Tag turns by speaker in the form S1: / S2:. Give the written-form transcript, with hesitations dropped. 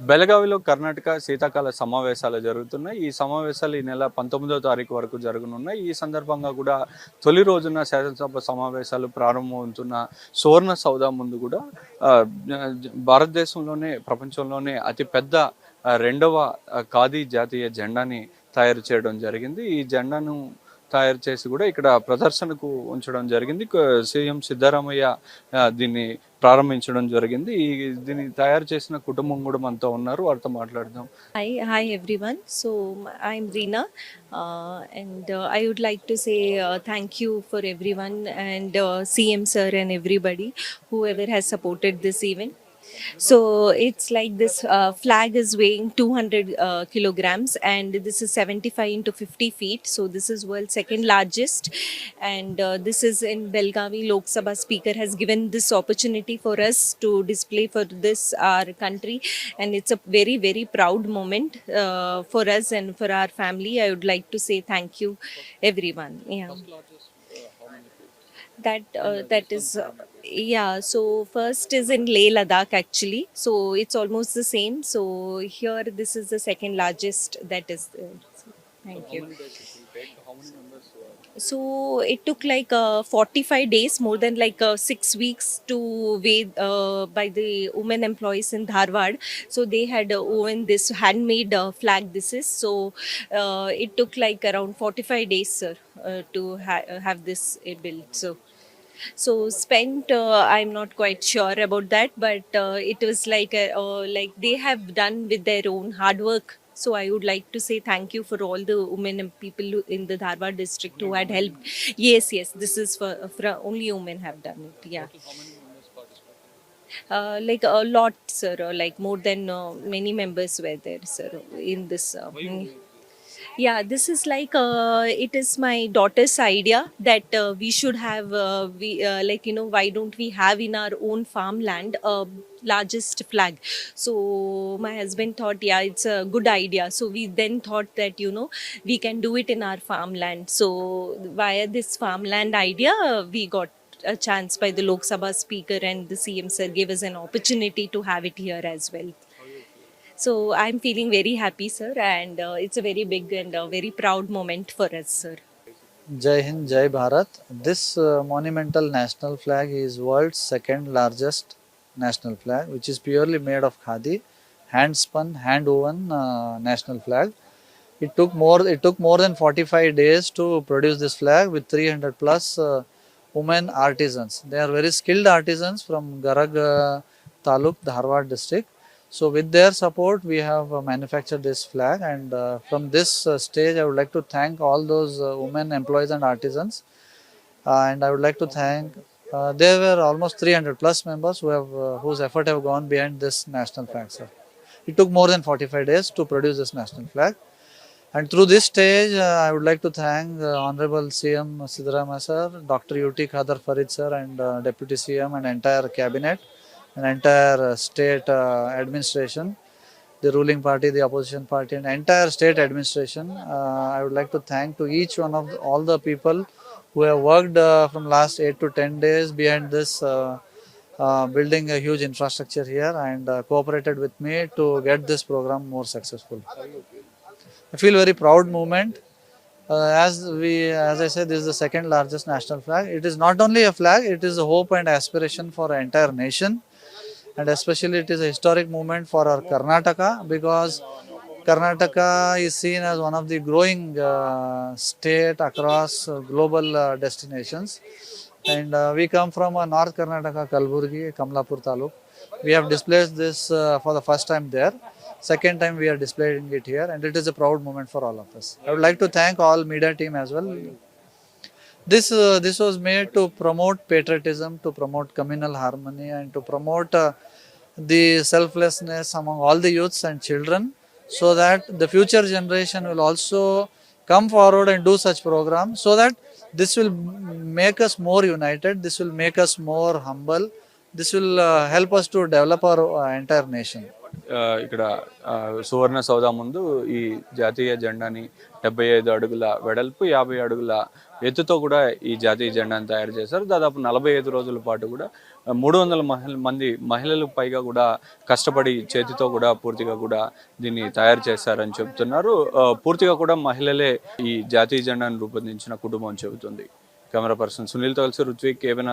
S1: బెళగావిలో కర్ణాటక శీతాకాల సమావేశాలు జరుగుతున్నాయి. ఈ సమావేశాలు ఈ నెల 19వ తారీఖు వరకు జరగనున్నాయి. ఈ సందర్భంగా కూడా తొలి రోజున శాసనసభ సమావేశాలు ప్రారంభమవుతున్న సువర్ణ సౌధ ముందు కూడా ఆహ్, భారతదేశంలోనే ప్రపంచంలోనే అతి పెద్ద రెండవ ఖాదీ జాతీయ జెండాని తయారు చేయడం జరిగింది. ఈ జెండాను తయారు చేసి కూడా ఇక్కడ ప్రదర్శనకు ఉంచడం జరిగింది. సీఎం సిద్ధరామయ్య దీన్ని ప్రారంభించడం జరిగింది. దీన్ని తయారు చేసిన కుటుంబం కూడా మనతో ఉన్నారు. వారితో మాట్లాడదాం.
S2: Hi everyone. So I'm Reena, and I would like to say thank you for everyone and CM sir and everybody whoever has supported this event. So it's like this flag is weighing 200 kilograms, and this is 75 into 50 feet. So this is world's second largest, and this is in Belgavi. Lok Sabha Speaker has given this opportunity for us to display for this our country, and it's a very very proud moment for us and for our family. I would like to say thank you, everyone. Yeah. That is yeah, so first is in Leh Ladakh actually, so it's almost the same. So here this is the second largest that is thank you. So it took like 45 days, more than like 6 weeks to wait by the women employees in Dharwad. So they had woven this handmade flag. This is so it took like around 45 days, sir, to have this built. So spent, I'm not quite sure about that, but it was like they have done with their own hard work. So I would like to say thank you for all the women and people in the Dharwad district who had helped. Yes, this is for only women have done it. Yeah. Like a lot, sir. Like more than many members were there, sir, in this. Yeah, this is like it is my daughter's idea that we should have we like why don't we have in our own farmland largest flag. So my husband thought, yeah, it's a good idea. So we then thought that we can do it in our farmland. So via this farmland idea, we got a chance by the Lok Sabha speaker, and the CM sir gave us an opportunity to have it here as well. So I'm feeling very happy, sir, and it's a very big and very proud moment for us, sir.
S3: Jai Hind, Jai Bharat. This monumental national flag is world's second largest national flag, which is purely made of khadi, hand spun, hand woven national flag. It took more than 45 days to produce this flag with 300 plus women artisans. They are very skilled artisans from Garag Taluk, Dharwad district. So with their support, we have manufactured this flag, and from this stage, I would like to thank all those women employees and artisans, and I would like to thank. There were almost 300 plus members whose effort have gone behind this national flag, sir. It took more than 45 days to produce this national flag. And through this stage, I would like to thank Honorable CM Siddaramaiah sir, Dr. UT Khadar Farid sir, and Deputy CM and entire cabinet and entire state administration, the ruling party, the opposition party, and entire state administration. I would like to thank to each one of all the people who have worked from last 8 to 10 days behind this building a huge infrastructure here, and cooperated with me to get this program more successful. I feel very proud moment. As I said, this is the second largest national flag. It is not only a flag; it is a hope and aspiration for an entire nation, and especially it is a historic moment for our Karnataka, because Karnataka is seen as one of the growing state across global destinations. And we come from North Karnataka, Kalburgi, Kamlapur Taluk. We have displayed this for the first time there. Second time we are displaying it here, and it is a proud moment for all of us. I would like to thank all media team as well. This was made to promote patriotism, to promote communal harmony, and to promote the selflessness among all the youths and children, so that the future generation will also come forward and do such programs, so that this will make us more united, this will make us more humble, this will help us to develop our entire nation.
S1: ఇక్కడ సువర్ణ సౌధ ముందు ఈ జాతీయ జెండాని 75 అడుగుల వెడల్పు 50 అడుగుల ఎత్తుతో కూడా ఈ జాతీయ జెండాను తయారు చేశారు. దాదాపు 45 రోజుల పాటు కూడా 300 మంది మహిళలు పైగా కూడా కష్టపడి చేతితో కూడా పూర్తిగా కూడా దీన్ని తయారు చేశారని చెబుతున్నారు. పూర్తిగా కూడా మహిళలే ఈ జాతీయ జెండాను రూపొందించిన కుటుంబం చెబుతుంది. కెమెరా పర్సన్ సునీల్తో కలిసి రుత్విక్, కేవీఎన్.